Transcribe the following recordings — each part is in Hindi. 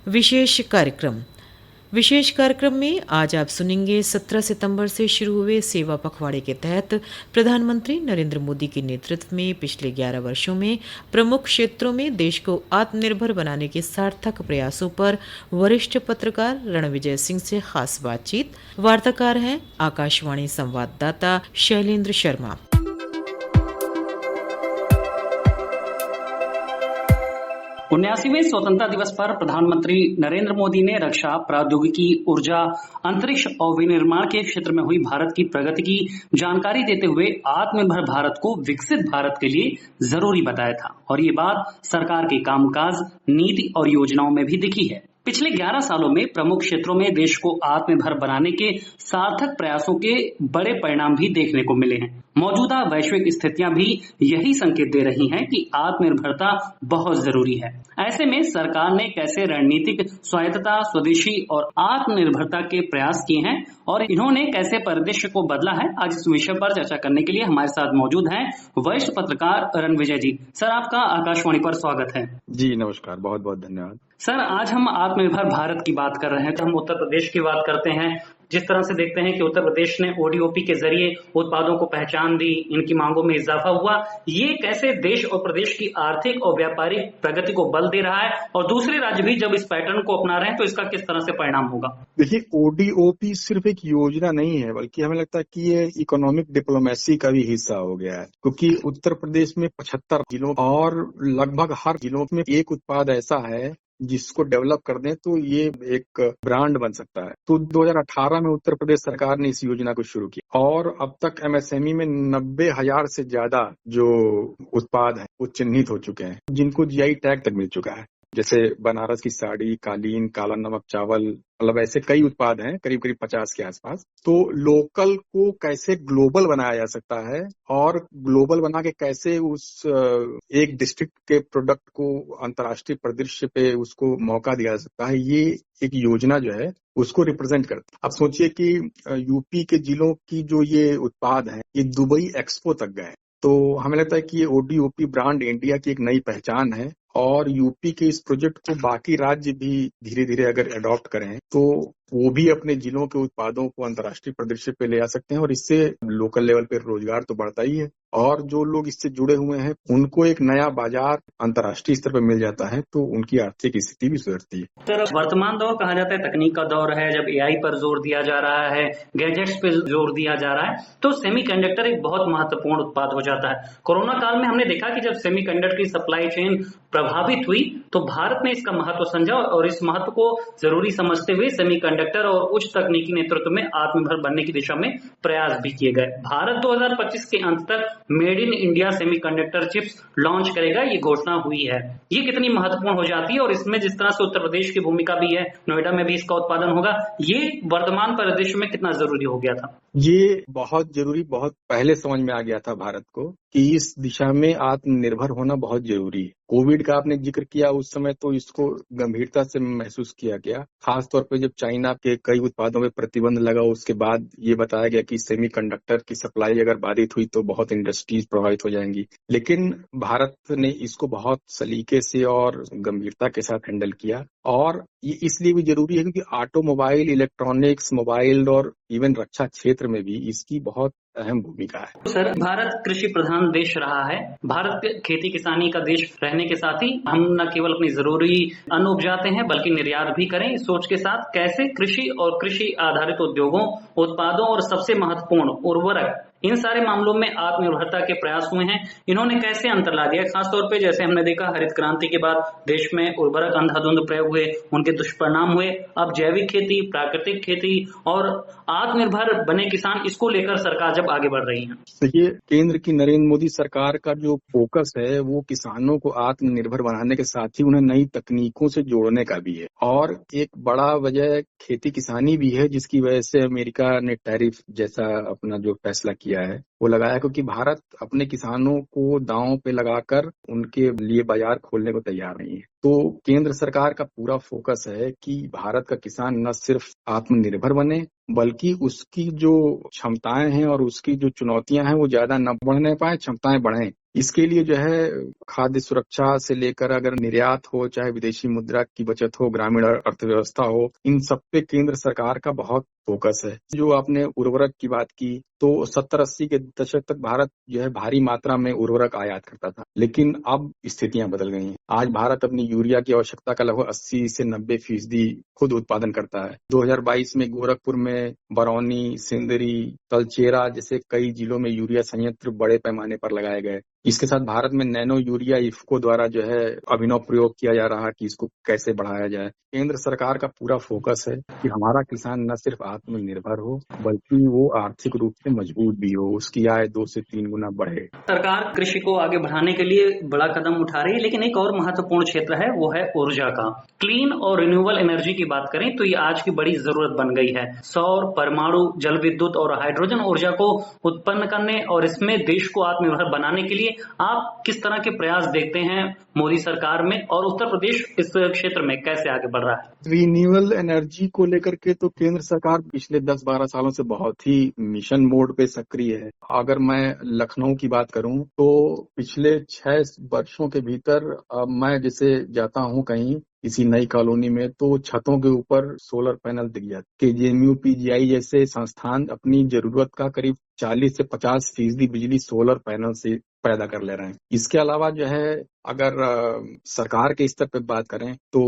विशेष कार्यक्रम में आज आप सुनेंगे 17 सितंबर से शुरू हुए सेवा पखवाड़े के तहत प्रधानमंत्री नरेंद्र मोदी के नेतृत्व में पिछले 11 वर्षों में प्रमुख क्षेत्रों में देश को आत्मनिर्भर बनाने के सार्थक प्रयासों पर वरिष्ठ पत्रकार रणविजय सिंह से खास बातचीत। वार्ताकार हैं आकाशवाणी संवाददाता शैलेंद्र शर्मा। 79वें स्वतंत्रता दिवस पर प्रधानमंत्री नरेंद्र मोदी ने रक्षा, प्रौद्योगिकी, ऊर्जा, अंतरिक्ष और विनिर्माण के क्षेत्र में हुई भारत की प्रगति की जानकारी देते हुए आत्मनिर्भर भारत को विकसित भारत के लिए जरूरी बताया था और ये बात सरकार के कामकाज, नीति और योजनाओं में भी दिखी है। पिछले 11 सालों में प्रमुख क्षेत्रों में देश को आत्मनिर्भर बनाने के सार्थक प्रयासों के बड़े परिणाम भी देखने को मिले हैं। मौजूदा वैश्विक स्थितियां भी यही संकेत दे रही हैं कि आत्मनिर्भरता बहुत जरूरी है। ऐसे में सरकार ने कैसे रणनीतिक स्वायत्तता, स्वदेशी और आत्मनिर्भरता के प्रयास किए हैं और इन्होंने कैसे परिदृश्य को बदला है, आज इस विषय पर चर्चा करने के लिए हमारे साथ मौजूद हैं वरिष्ठ पत्रकार रणविजय जी। सर, आपका आकाशवाणी पर स्वागत है। जी नमस्कार, बहुत बहुत धन्यवाद। सर, आज हम आत्मनिर्भर भारत की बात कर रहे हैं तो हम उत्तर प्रदेश की बात करते हैं। जिस तरह से देखते हैं कि उत्तर प्रदेश ने ओडीओपी के जरिए उत्पादों को पहचान दी, इनकी मांगों में इजाफा हुआ, ये कैसे देश और प्रदेश की आर्थिक और व्यापारिक प्रगति को बल दे रहा है और दूसरे राज्य भी जब इस पैटर्न को अपना रहे हैं तो इसका किस तरह से परिणाम होगा? देखिए, ओडीओपी सिर्फ एक योजना नहीं है, बल्कि हमें लगता है कि ये इकोनॉमिक डिप्लोमेसी का भी हिस्सा हो गया है, क्योंकि उत्तर प्रदेश में 75 जिलों और लगभग हर जिलों में एक उत्पाद ऐसा है जिसको डेवलप कर दें तो ये एक ब्रांड बन सकता है। तो 2018 में उत्तर प्रदेश सरकार ने इस योजना को शुरू किया और अब तक एमएसएमई में 90,000 से ज्यादा जो उत्पाद है वो चिन्हित हो चुके हैं, जिनको जीआई टैग तक मिल चुका है। जैसे बनारस की साड़ी, कालीन, काला नमक चावल, मतलब ऐसे कई उत्पाद हैं, करीब करीब 50 के आसपास। तो लोकल को कैसे ग्लोबल बनाया जा सकता है और ग्लोबल बना के कैसे उस एक डिस्ट्रिक्ट के प्रोडक्ट को अंतर्राष्ट्रीय परिदृश्य पे उसको मौका दिया जा सकता है, ये एक योजना जो है उसको रिप्रेजेंट करती है। अब सोचिए कि यूपी के जिलों की जो ये उत्पाद हैं, ये दुबई एक्सपो तक गए। तो हमें लगता है कि ये ओडीओपी ब्रांड इंडिया की एक नई पहचान है और यूपी के इस प्रोजेक्ट को बाकी राज्य भी धीरे धीरे अगर अडॉप्ट करें तो वो भी अपने जिलों के उत्पादों को अंतर्राष्ट्रीय परिदृश्य पे ले आ सकते हैं और इससे लोकल लेवल पे रोजगार तो बढ़ता ही है और जो लोग इससे जुड़े हुए हैं उनको एक नया बाजार अंतर्राष्ट्रीय स्तर पर मिल जाता है, तो उनकी आर्थिक स्थिति भी सुधरती है। सर, वर्तमान दौर कहा जाता है तकनीक का दौर है, जब एआई पर जोर दिया जा रहा है, गैजेट्स पे जोर दिया जा रहा है, तो सेमीकंडक्टर एक बहुत महत्वपूर्ण उत्पाद हो जाता है। कोरोना काल में हमने देखा कि जब सेमीकंडक्टर की सप्लाई चेन प्रभावित हुई तो भारत ने इसका महत्व समझा और इस महत्व को जरूरी समझते हुए सेमीकंडक्टर और उच्च तकनीकी नेतृत्व में आत्मनिर्भर बनने की दिशा में प्रयास भी किए गए। भारत 2025 के अंत तक made in India semiconductor chips launch करेगा, ये घोषणा हुई है। ये कितनी महत्वपूर्ण हो जाती है और इसमें जिस तरह से उत्तर प्रदेश की भूमिका भी है, नोएडा में भी इसका उत्पादन होगा, ये वर्तमान परिदृश्य में कितना जरूरी हो गया था? ये बहुत जरूरी, बहुत पहले समझ में आ गया था भारत को कि इस दिशा में आत्मनिर्भर होना बहुत जरूरी है। कोविड का आपने जिक्र किया, उस समय तो इसको गंभीरता से महसूस किया गया, खासतौर पे जब चाइना के कई उत्पादों पे प्रतिबंध लगा। उसके बाद ये बताया गया कि सेमीकंडक्टर की सप्लाई अगर बाधित हुई तो बहुत इंडस्ट्रीज प्रभावित हो जाएंगी, लेकिन भारत ने इसको बहुत सलीके से और गंभीरता के साथ हैंडल किया और ये इसलिए भी जरूरी है क्योंकि ऑटोमोबाइल, इलेक्ट्रॉनिक्स, मोबाइल और इवन रक्षा क्षेत्र में भी इसकी बहुत अहम भूमिका है। सर, भारत कृषि प्रधान देश रहा है। भारत खेती किसानी का देश रहने के साथ ही हम न केवल अपनी जरूरी अन्न उपजाते हैं बल्कि निर्यात भी करें। इस सोच के साथ कैसे कृषि और कृषि आधारित उद्योगों, उत्पादों और सबसे महत्वपूर्ण उर्वरक, इन सारे मामलों में आत्मनिर्भरता के प्रयास हुए हैं, इन्होंने कैसे अंतर ला दिया? खासतौर पे जैसे हमने देखा हरित क्रांति के बाद देश में उर्वरक अंधाधुंध प्रयोग हुए, उनके दुष्परिणाम हुए। अब जैविक खेती, प्राकृतिक खेती और आत्मनिर्भर बने किसान, इसको लेकर सरकार जब आगे बढ़ रही है। ये केंद्र की नरेंद्र मोदी सरकार का जो फोकस है वो किसानों को आत्मनिर्भर बनाने के साथ ही उन्हें नई तकनीकों से जोड़ने का भी है और एक बड़ा वजह खेती किसानी भी है, जिसकी वजह से अमेरिका ने टैरिफ जैसा अपना जो फैसला किया है वो लगाया, क्योंकि भारत अपने किसानों को दांव पे लगाकर उनके लिए बाजार खोलने को तैयार नहीं है। तो केंद्र सरकार का पूरा फोकस है कि भारत का किसान न सिर्फ आत्मनिर्भर बने बल्कि उसकी जो क्षमताएं हैं और उसकी जो चुनौतियां हैं वो ज्यादा न बढ़ने पाए, क्षमताएं बढ़ें। इसके लिए जो है खाद्य सुरक्षा से लेकर अगर निर्यात हो, चाहे विदेशी मुद्रा की बचत हो, ग्रामीण अर्थव्यवस्था हो, इन सब पे केंद्र सरकार का बहुत फोकस है। जो आपने उर्वरक की बात की, तो 70-80 के दशक तक भारत जो है भारी मात्रा में उर्वरक आयात करता था, लेकिन अब स्थितियां बदल गई हैं। आज भारत अपनी यूरिया की आवश्यकता का लगभग 80 से 90% खुद उत्पादन करता है। 2022 में गोरखपुर में बरौनी, सिंदरी, तलचेरा जैसे कई जिलों में यूरिया संयंत्र बड़े पैमाने पर लगाए गए। इसके साथ भारत में नैनो यूरिया इफ्को द्वारा जो है अभिनव प्रयोग किया जा रहा है कि इसको कैसे बढ़ाया जाए। केंद्र सरकार का पूरा फोकस है कि हमारा किसान न सिर्फ आत्मनिर्भर हो, बल्कि वो आर्थिक रूप से मजबूत भी हो, उसकी आय 2 से 3 गुना बढ़े। सरकार कृषि को आगे बढ़ाने के लिए बड़ा कदम उठा रही है, लेकिन एक और महत्वपूर्ण क्षेत्र है, वो है ऊर्जा का। क्लीन और रिन्यूएबल एनर्जी की बात करें तो ये आज की बड़ी जरूरत बन गई है। सौर, परमाणु, जल विद्युत और हाइड्रोजन ऊर्जा को उत्पन्न करने और इसमें देश को आत्मनिर्भर बनाने के लिए आप किस तरह के प्रयास देखते हैं मोदी सरकार में, और उत्तर प्रदेश इस क्षेत्र में कैसे आगे बढ़ रहा है? रिन्यूएबल एनर्जी को लेकर के तो केंद्र सरकार पिछले 10-12 सालों से बहुत ही मिशन मोड पे सक्रिय है। अगर मैं लखनऊ की बात करूं तो पिछले 6 वर्षों के भीतर मैं जैसे जाता हूं कहीं किसी नई कॉलोनी में, तो छतों के ऊपर सोलर पैनल दिख जाते। केजीएमयू, पीजीआई जैसे संस्थान अपनी जरूरत का करीब 40 से 50% बिजली सोलर पैनल से पैदा कर ले रहे हैं। इसके अलावा जो है अगर सरकार के स्तर पर बात करें तो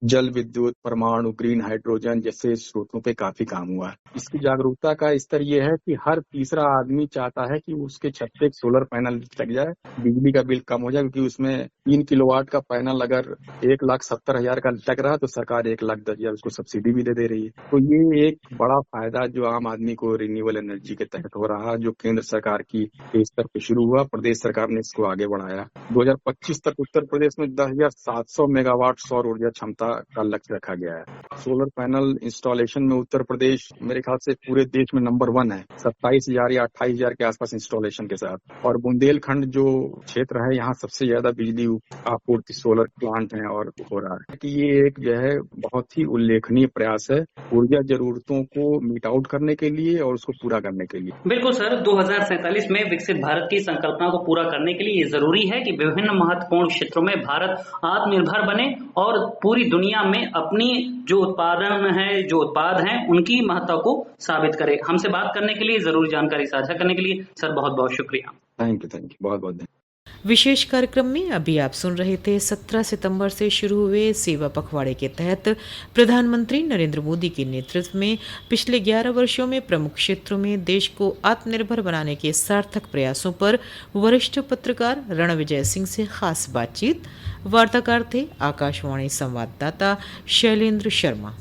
जल विद्युत, परमाणु, ग्रीन हाइड्रोजन जैसे स्रोतों पे काफी काम हुआ है। इसकी जागरूकता का स्तर ये है कि हर तीसरा आदमी चाहता है कि उसके छत पे एक सोलर पैनल लग जाए, बिजली का बिल कम हो जाए, क्योंकि उसमें 3 किलोवाट का पैनल अगर 1,70,000 का लग रहा है तो सरकार 1,10,000 उसको सब्सिडी भी दे रही है। तो ये एक बड़ा फायदा जो आम आदमी को रिन्यूएबल एनर्जी के तहत हो रहा, जो केंद्र सरकार की स्तर पे शुरू हुआ, प्रदेश सरकार ने इसको आगे बढ़ाया। 2025 तक उत्तर प्रदेश में 10,700 मेगावाट सौर ऊर्जा क्षमता का लक्ष्य रखा गया है। सोलर पैनल इंस्टॉलेशन में उत्तर प्रदेश मेरे ख्याल से पूरे देश में नंबर 1 है, 27,000 या 28,000 के आसपास इंस्टॉलेशन के साथ। और बुंदेलखंड जो क्षेत्र है, यहाँ सबसे ज्यादा बिजली आपूर्ति सोलर प्लांट है और हो रहा है कि ये एक जो है बहुत ही उल्लेखनीय प्रयास है ऊर्जा जरूरतों को मीट आउट करने के लिए और उसको पूरा करने के लिए। बिल्कुल सर, 2047 में विकसित भारत की संकल्पना को पूरा करने के लिए ये जरूरी है कि विभिन्न महत्वपूर्ण क्षेत्रों में भारत आत्मनिर्भर बने और पूरी दुनिया में अपनी जो उत्पादन है, जो उत्पाद हैं, उनकी महत्ता को साबित करे। हमसे बात करने के लिए, जरूरी जानकारी साझा करने के लिए सर बहुत बहुत शुक्रिया। थैंक यू, बहुत बहुत धन्यवाद। विशेष कार्यक्रम में अभी आप सुन रहे थे 17 सितंबर से शुरू हुए सेवा पखवाड़े के तहत प्रधानमंत्री नरेंद्र मोदी के नेतृत्व में पिछले 11 वर्षों में प्रमुख क्षेत्रों में देश को आत्मनिर्भर बनाने के सार्थक प्रयासों पर वरिष्ठ पत्रकार रणविजय सिंह से खास बातचीत। वार्ताकार थे आकाशवाणी संवाददाता शैलेंद्र शर्मा।